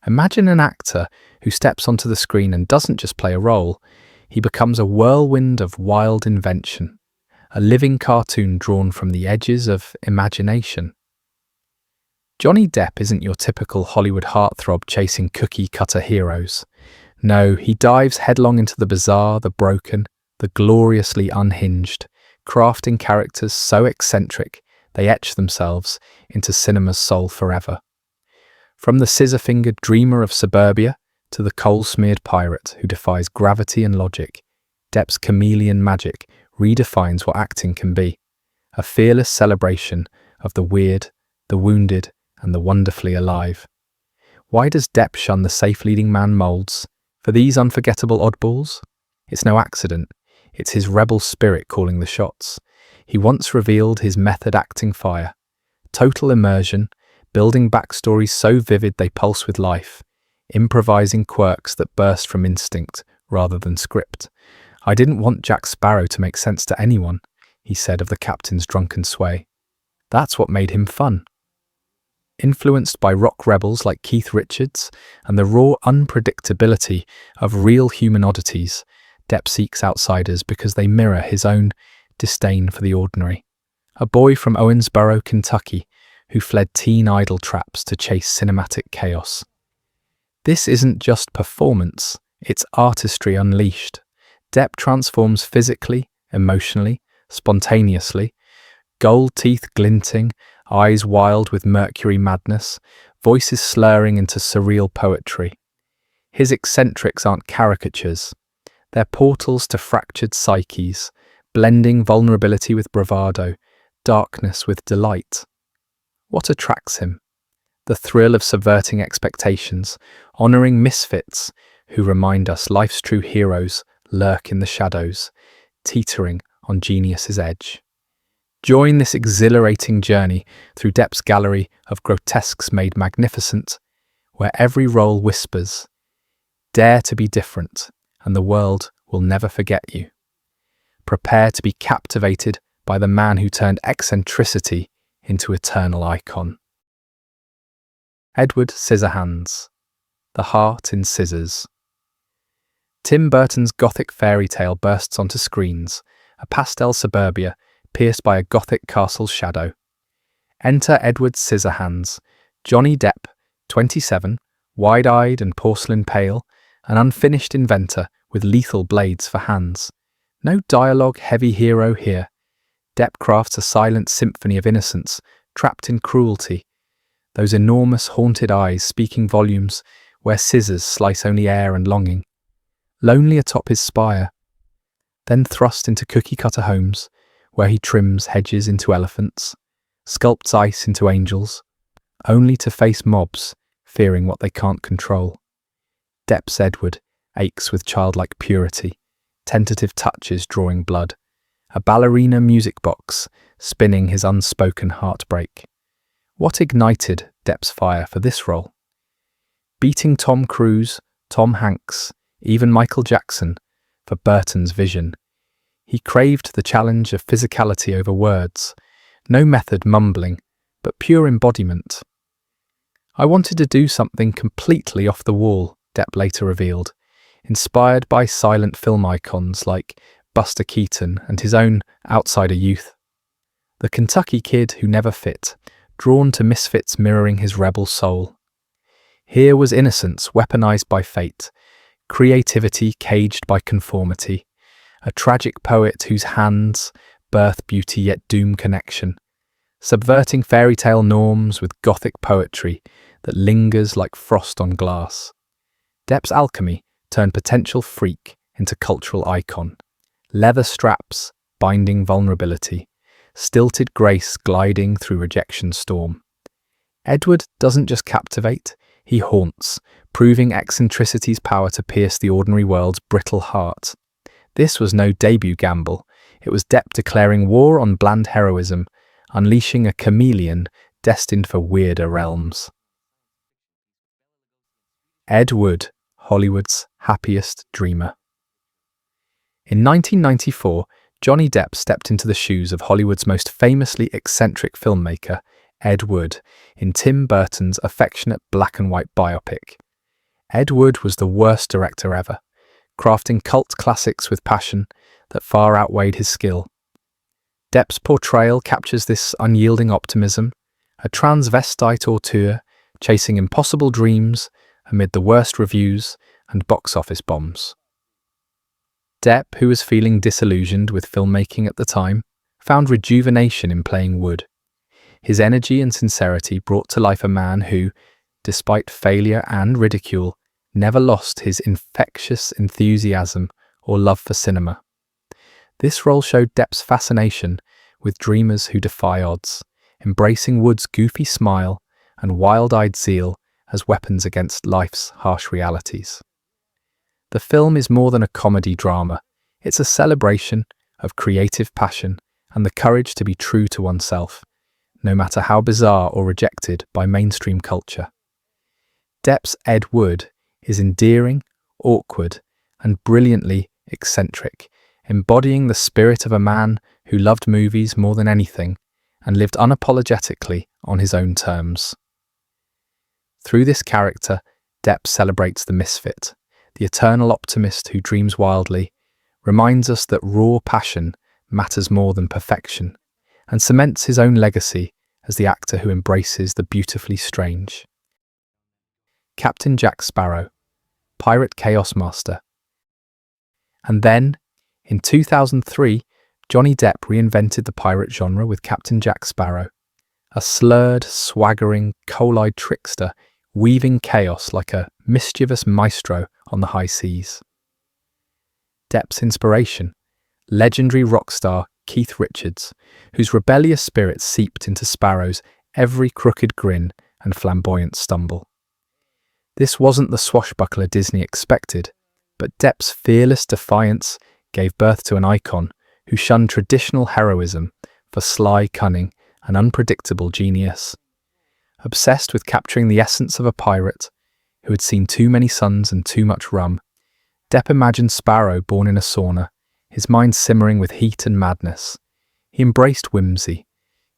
Imagine an actor who steps onto the screen and doesn't just play a role, he becomes a whirlwind of wild invention, a living cartoon drawn from the edges of imagination. Johnny Depp isn't your typical Hollywood heartthrob chasing cookie-cutter heroes. No, he dives headlong into the bizarre, the broken, the gloriously unhinged, crafting characters so eccentric they etch themselves into cinema's soul forever. From the scissor-fingered dreamer of suburbia to the coal-smeared pirate who defies gravity and logic, Depp's chameleon magic redefines what acting can be, a fearless celebration of the weird, the wounded, and the wonderfully alive. Why does Depp shun the safe leading man molds? For these unforgettable oddballs? It's no accident. It's his rebel spirit calling the shots. He once revealed his method acting fire. Total immersion, building backstories so vivid they pulse with life, improvising quirks that burst from instinct rather than script. "I didn't want Jack Sparrow to make sense to anyone," he said of the captain's drunken sway. That's what made him fun. Influenced by rock rebels like Keith Richards and the raw unpredictability of real human oddities, Depp seeks outsiders because they mirror his own disdain for the ordinary. A boy from Owensboro, Kentucky, who fled teen idol traps to chase cinematic chaos. This isn't just performance, it's artistry unleashed. Depp transforms physically, emotionally, spontaneously, gold teeth glinting, eyes wild with mercury madness, voices slurring into surreal poetry. His eccentrics aren't caricatures. They're portals to fractured psyches, blending vulnerability with bravado, darkness with delight. What attracts him? The thrill of subverting expectations, honouring misfits who remind us life's true heroes lurk in the shadows, teetering on genius's edge. Join this exhilarating journey through Depp's gallery of grotesques made magnificent, where every role whispers, "Dare to be different, and the world will never forget you." Prepare to be captivated by the man who turned eccentricity into eternal icon. Edward Scissorhands, The Heart in Scissors. Tim Burton's gothic fairy tale bursts onto screens, a pastel suburbia pierced by a gothic castle's shadow. Enter Edward Scissorhands, Johnny Depp, 27, wide-eyed and porcelain pale, an unfinished inventor with lethal blades for hands. No dialogue-heavy hero here. Depp crafts a silent symphony of innocence, trapped in cruelty. Those enormous haunted eyes speaking volumes where scissors slice only air and longing. Lonely atop his spire, then thrust into cookie-cutter homes, where he trims hedges into elephants, sculpts ice into angels, only to face mobs, fearing what they can't control. Depp's Edward aches with childlike purity, tentative touches drawing blood, a ballerina music box spinning his unspoken heartbreak. What ignited Depp's fire for this role? Beating Tom Cruise, Tom Hanks, even Michael Jackson, for Burton's vision. He craved the challenge of physicality over words, no method mumbling, but pure embodiment. "I wanted to do something completely off the wall," Depp later revealed, inspired by silent film icons like Buster Keaton and his own outsider youth. The Kentucky kid who never fit, drawn to misfits mirroring his rebel soul. Here was innocence weaponized by fate, creativity caged by conformity, a tragic poet whose hands birth beauty yet doom connection, subverting fairy tale norms with gothic poetry that lingers like frost on glass. Depp's alchemy turned potential freak into cultural icon. Leather straps binding vulnerability, stilted grace gliding through rejection's storm. Edward doesn't just captivate, he haunts, proving eccentricity's power to pierce the ordinary world's brittle heart. This was no debut gamble. It was Depp declaring war on bland heroism, unleashing a chameleon destined for weirder realms. Ed Wood, Hollywood's happiest dreamer. In 1994, Johnny Depp stepped into the shoes of Hollywood's most famously eccentric filmmaker, Ed Wood, in Tim Burton's affectionate black and white biopic. Ed Wood was the worst director ever, crafting cult classics with passion that far outweighed his skill. Depp's portrayal captures this unyielding optimism, a transvestite auteur chasing impossible dreams amid the worst reviews and box office bombs. Depp, who was feeling disillusioned with filmmaking at the time, found rejuvenation in playing Wood. His energy and sincerity brought to life a man who, despite failure and ridicule, never lost his infectious enthusiasm or love for cinema. This role showed Depp's fascination with dreamers who defy odds, embracing Wood's goofy smile and wild-eyed zeal as weapons against life's harsh realities. The film is more than a comedy drama. It's a celebration of creative passion and the courage to be true to oneself, no matter how bizarre or rejected by mainstream culture. Depp's Ed Wood is endearing, awkward, and brilliantly eccentric, embodying the spirit of a man who loved movies more than anything and lived unapologetically on his own terms. Through this character, Depp celebrates the misfit, the eternal optimist who dreams wildly, reminds us that raw passion matters more than perfection, and cements his own legacy as the actor who embraces the beautifully strange. Captain Jack Sparrow, pirate chaos master. And then, in 2003, Johnny Depp reinvented the pirate genre with Captain Jack Sparrow, a slurred, swaggering, coal-eyed trickster weaving chaos like a mischievous maestro on the high seas. Depp's inspiration, legendary rock star Keith Richards, whose rebellious spirit seeped into Sparrow's every crooked grin and flamboyant stumble. This wasn't the swashbuckler Disney expected, but Depp's fearless defiance gave birth to an icon who shunned traditional heroism for sly cunning and unpredictable genius. Obsessed with capturing the essence of a pirate who had seen too many suns and too much rum, Depp imagined Sparrow born in a sauna, his mind simmering with heat and madness. He embraced whimsy,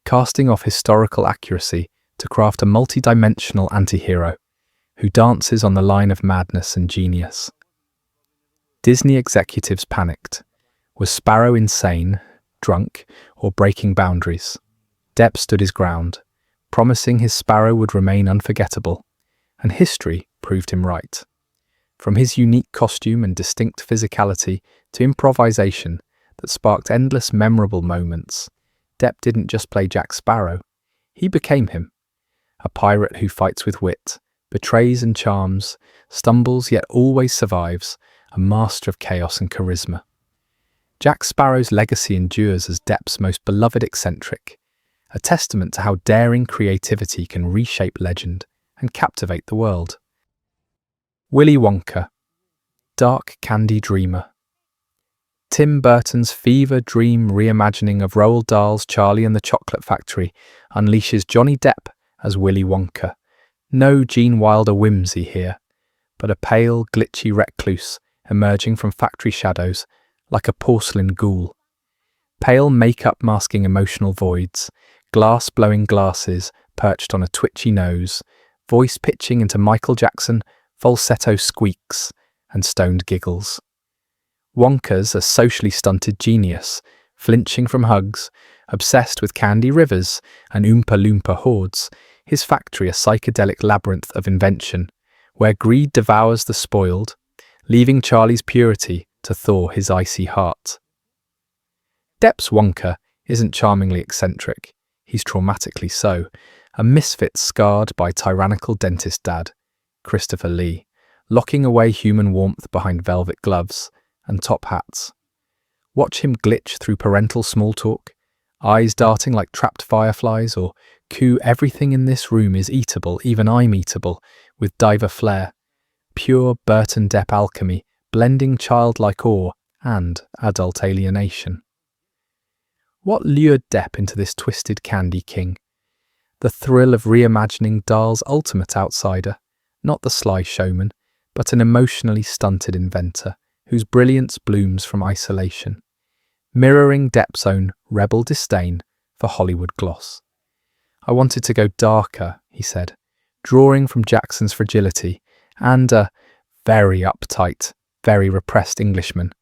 casting off historical accuracy to craft a multi-dimensional anti-hero who dances on the line of madness and genius. Disney executives panicked. Was Sparrow insane, drunk, or breaking boundaries? Depp stood his ground, promising his Sparrow would remain unforgettable, and history proved him right. From his unique costume and distinct physicality to improvisation that sparked endless memorable moments, Depp didn't just play Jack Sparrow, he became him. A pirate who fights with wit, betrays and charms, stumbles yet always survives, a master of chaos and charisma. Jack Sparrow's legacy endures as Depp's most beloved eccentric, a testament to how daring creativity can reshape legend and captivate the world. Willy Wonka, dark candy dreamer. Tim Burton's fever dream reimagining of Roald Dahl's Charlie and the Chocolate Factory unleashes Johnny Depp as Willy Wonka. No Gene Wilder whimsy here, but a pale, glitchy recluse emerging from factory shadows like a porcelain ghoul. Pale makeup masking emotional voids, glass-blowing glasses perched on a twitchy nose, voice pitching into Michael Jackson, falsetto squeaks, and stoned giggles. Wonka's a socially stunted genius, flinching from hugs, obsessed with candy rivers and Oompa Loompa hordes, his factory a psychedelic labyrinth of invention, where greed devours the spoiled, leaving Charlie's purity to thaw his icy heart. Depp's Wonka isn't charmingly eccentric, he's traumatically so, a misfit scarred by tyrannical dentist dad, Christopher Lee, locking away human warmth behind velvet gloves and top hats. Watch him glitch through parental small talk, eyes darting like trapped fireflies, or coo everything in this room is eatable, even I'm eatable, with diver flair. Pure Burton Depp alchemy, blending childlike awe and adult alienation. What lured Depp into this twisted candy king? The thrill of reimagining Dahl's ultimate outsider, not the sly showman, but an emotionally stunted inventor whose brilliance blooms from isolation, mirroring Depp's own rebel disdain for Hollywood gloss. I wanted to go darker, he said, drawing from Jackson's fragility and very uptight, very repressed Englishman,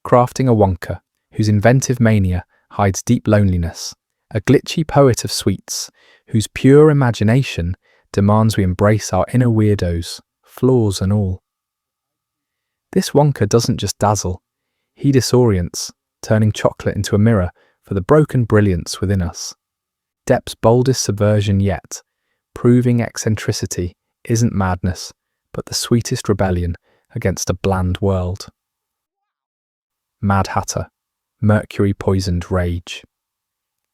crafting a Wonka whose inventive mania hides deep loneliness, a glitchy poet of sweets whose pure imagination demands we embrace our inner weirdos, flaws and all. This Wonka doesn't just dazzle, he disorients, turning chocolate into a mirror for the broken brilliance within us. Depp's boldest subversion yet, proving eccentricity isn't madness, but the sweetest rebellion against a bland world. Mad Hatter, Mercury-Poisoned Rage.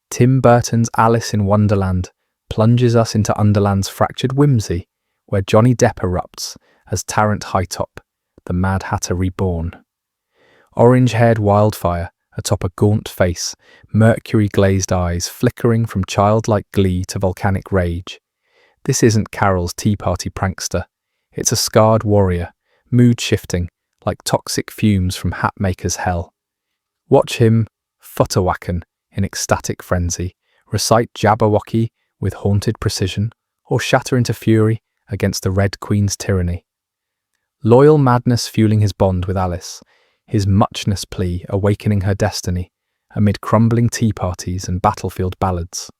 Tim Burton's Alice in Wonderland plunges us into Underland's fractured whimsy, where Johnny Depp erupts as Tarrant Hightop, the Mad Hatter reborn. Orange-haired wildfire atop a gaunt face, mercury-glazed eyes flickering from childlike glee to volcanic rage. This isn't Carol's Tea Party prankster. It's a scarred warrior, mood-shifting, like toxic fumes from Hatmaker's hell. Watch him, futterwacken, in ecstatic frenzy, recite Jabberwocky with haunted precision, or shatter into fury against the Red Queen's tyranny. Loyal madness fueling his bond with Alice, his muchness plea awakening her destiny amid crumbling tea parties and battlefield ballads.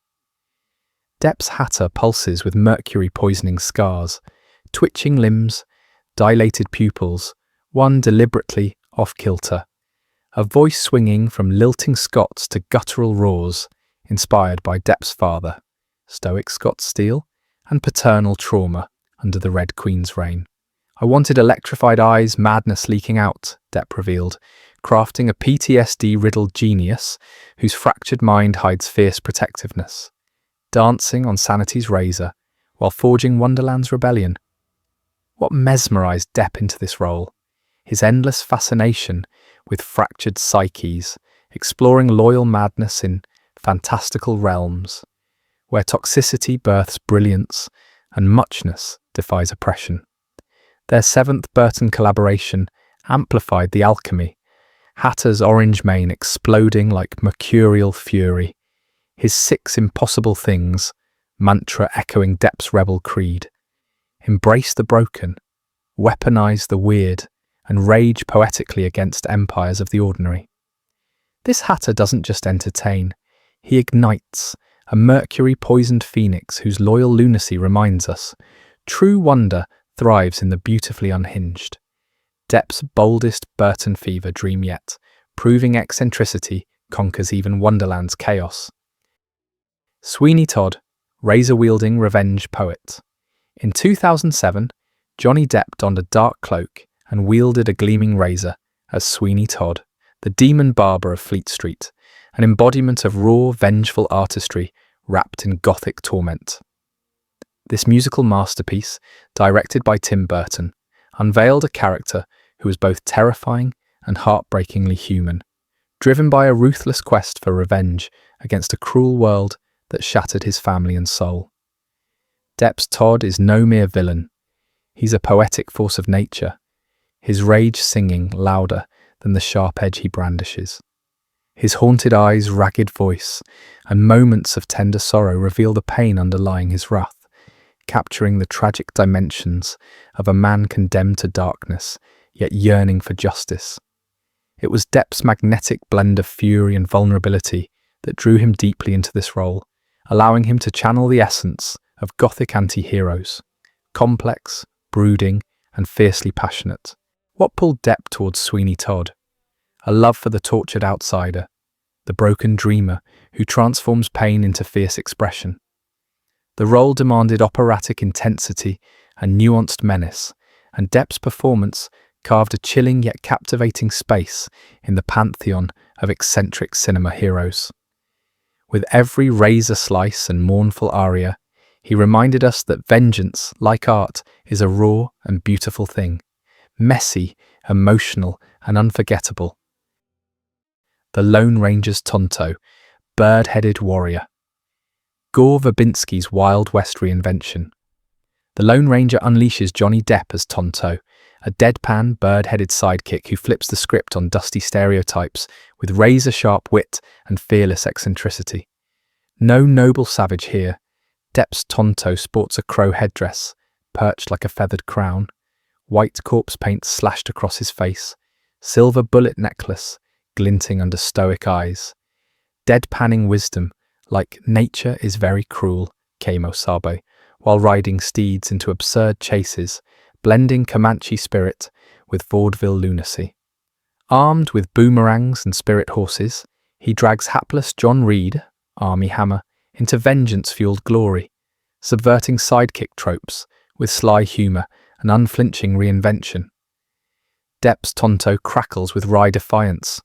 Depp's Hatter pulses with mercury-poisoning scars, twitching limbs, dilated pupils, one deliberately off-kilter, a voice swinging from lilting Scots to guttural roars, inspired by Depp's father, stoic Scott Steele, and paternal trauma under the Red Queen's reign. I wanted electrified eyes, madness leaking out, Depp revealed, crafting a PTSD-riddled genius whose fractured mind hides fierce protectiveness, dancing on sanity's razor while forging Wonderland's rebellion. What mesmerized Depp into this role? His endless fascination with fractured psyches, exploring loyal madness in fantastical realms, where toxicity births brilliance and muchness defies oppression. Their seventh Burton collaboration amplified the alchemy, Hatter's orange mane exploding like mercurial fury, his 6 impossible things mantra echoing Depp's rebel creed. Embrace the broken, weaponize the weird, and rage poetically against empires of the ordinary. This Hatter doesn't just entertain, he ignites, a mercury-poisoned phoenix whose loyal lunacy reminds us, true wonder thrives in the beautifully unhinged. Depp's boldest Burton fever dream yet, proving eccentricity conquers even Wonderland's chaos. Sweeney Todd, Razor-Wielding Revenge Poet. In 2007, Johnny Depp donned a dark cloak and wielded a gleaming razor as Sweeney Todd, the demon barber of Fleet Street, an embodiment of raw, vengeful artistry wrapped in gothic torment. This musical masterpiece, directed by Tim Burton, unveiled a character who was both terrifying and heartbreakingly human, driven by a ruthless quest for revenge against a cruel world that shattered his family and soul. Depp's Todd is no mere villain. He's a poetic force of nature, his rage singing louder than the sharp edge he brandishes. His haunted eyes, ragged voice, and moments of tender sorrow reveal the pain underlying his wrath, capturing the tragic dimensions of a man condemned to darkness, yet yearning for justice. It was Depp's magnetic blend of fury and vulnerability that drew him deeply into this role, allowing him to channel the essence of Gothic anti-heroes, complex, brooding, and fiercely passionate. What pulled Depp towards Sweeney Todd? A love for the tortured outsider, the broken dreamer who transforms pain into fierce expression. The role demanded operatic intensity and nuanced menace, and Depp's performance carved a chilling yet captivating space in the pantheon of eccentric cinema heroes. With every razor slice and mournful aria, he reminded us that vengeance, like art, is a raw and beautiful thing, messy, emotional, and unforgettable. The Lone Ranger's Tonto, bird-headed warrior. Gore Verbinski's Wild West reinvention. The Lone Ranger unleashes Johnny Depp as Tonto, a deadpan, bird-headed sidekick who flips the script on dusty stereotypes with razor-sharp wit and fearless eccentricity. No noble savage here. Depp's Tonto sports a crow headdress, perched like a feathered crown, white corpse paint slashed across his face, silver bullet necklace glinting under stoic eyes. Deadpanning wisdom, like nature is very cruel, Kamo Sabo, while riding steeds into absurd chases, blending Comanche spirit with vaudeville lunacy. Armed with boomerangs and spirit horses, he drags hapless John Reed, Army Hammer, into vengeance-fueled glory, subverting sidekick tropes with sly humour and unflinching reinvention. Depp's Tonto crackles with wry defiance,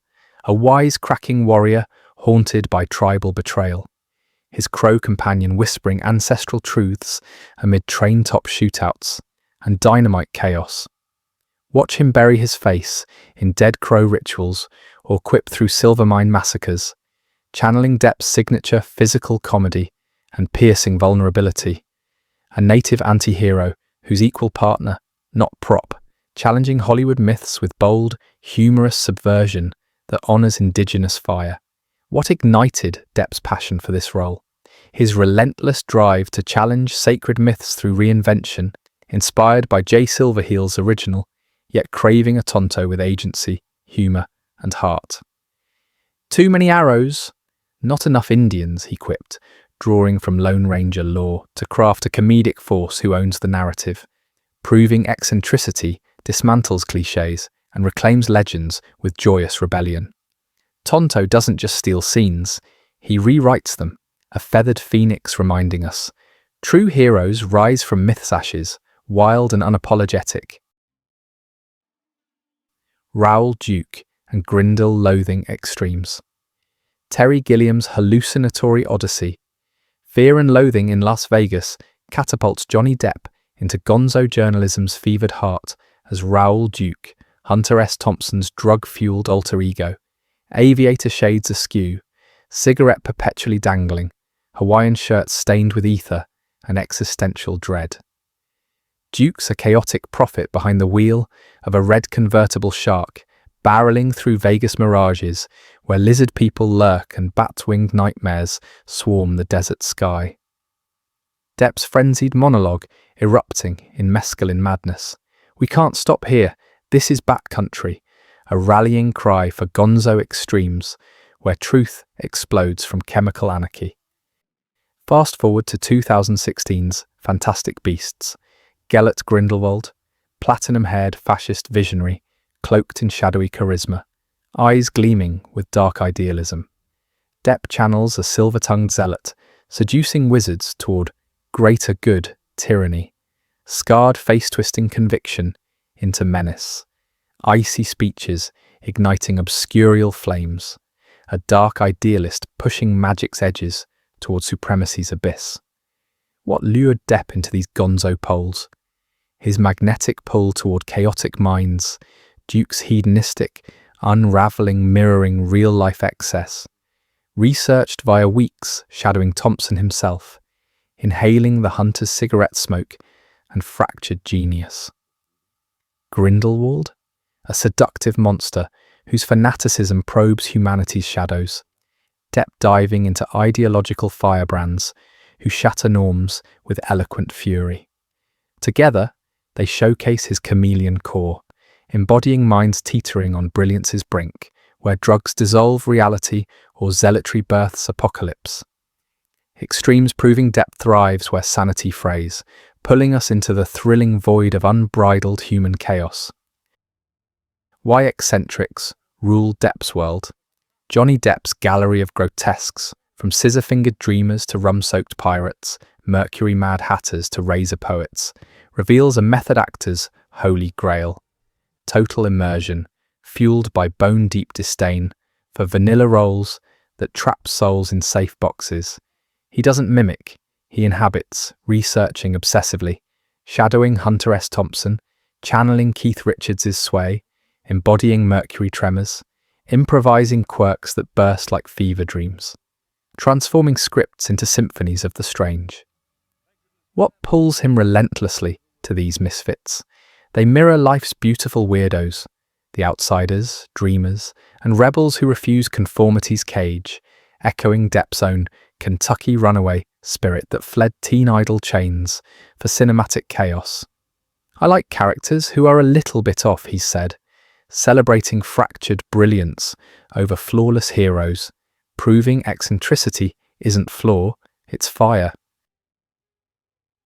a wise-cracking warrior haunted by tribal betrayal, his crow companion whispering ancestral truths amid train-top shootouts and dynamite chaos. Watch him bury his face in dead crow rituals or quip through Silvermine massacres, channeling Depp's signature physical comedy and piercing vulnerability. A native anti-hero whose equal partner, not prop, challenging Hollywood myths with bold, humorous subversion that honours indigenous fire. What ignited Depp's passion for this role? His relentless drive to challenge sacred myths through reinvention, inspired by J. Silverheel's original, yet craving a Tonto with agency, humour, and heart. Too many arrows, not enough Indians, he quipped, drawing from Lone Ranger lore to craft a comedic force who owns the narrative, proving eccentricity dismantles clichés and reclaims legends with joyous rebellion. Tonto doesn't just steal scenes, he rewrites them, a feathered phoenix reminding us. True heroes rise from myth's ashes, wild and unapologetic. Raoul Duke and Grindel loathing extremes. Terry Gilliam's hallucinatory odyssey. Fear and loathing in Las Vegas catapults Johnny Depp into Gonzo journalism's fevered heart as Raoul Duke, Hunter S. Thompson's drug-fueled alter ego, aviator shades askew, cigarette perpetually dangling, Hawaiian shirt stained with ether and existential dread. Duke's a chaotic prophet behind the wheel of a red convertible shark, barreling through Vegas mirages where lizard people lurk and bat-winged nightmares swarm the desert sky. Depp's frenzied monologue erupting in mescaline madness. We can't stop here, this is backcountry, a rallying cry for Gonzo extremes, where truth explodes from chemical anarchy. Fast forward to 2016's Fantastic Beasts. Gellert Grindelwald, platinum-haired fascist visionary, cloaked in shadowy charisma, eyes gleaming with dark idealism. Depp channels a silver-tongued zealot, seducing wizards toward greater good tyranny, scarred face-twisting conviction into menace, icy speeches igniting obscurial flames, a dark idealist pushing magic's edges toward supremacy's abyss. What lured Depp into these Gonzo poles? His magnetic pull toward chaotic minds, Duke's hedonistic, unravelling mirroring real-life excess, researched via weeks shadowing Thompson himself, inhaling the hunter's cigarette smoke and fractured genius. Grindelwald? A seductive monster whose fanaticism probes humanity's shadows, Depp diving into ideological firebrands who shatter norms with eloquent fury. Together, they showcase his chameleon core, embodying minds teetering on brilliance's brink, where drugs dissolve reality or zealotry births apocalypse. Extremes proving Depp thrives where sanity frays, pulling us into the thrilling void of unbridled human chaos. Why eccentrics rule Depp's world? Johnny Depp's gallery of grotesques, from scissor-fingered dreamers to rum-soaked pirates, Mercury-mad hatters to razor poets, reveals a method actor's holy grail. Total immersion, fueled by bone-deep disdain for vanilla roles that trap souls in safe boxes. He doesn't mimic, he inhabits, researching obsessively, shadowing Hunter S. Thompson, channeling Keith Richards' sway, embodying Mercury tremors, improvising quirks that burst like fever dreams, transforming scripts into symphonies of the strange. What pulls him relentlessly to these misfits? They mirror life's beautiful weirdos, the outsiders, dreamers, and rebels who refuse conformity's cage, echoing Depp's own Kentucky runaway spirit that fled teen idol chains for cinematic chaos. I like characters who are a little bit off, he said, celebrating fractured brilliance over flawless heroes, proving eccentricity isn't flaw, it's fire.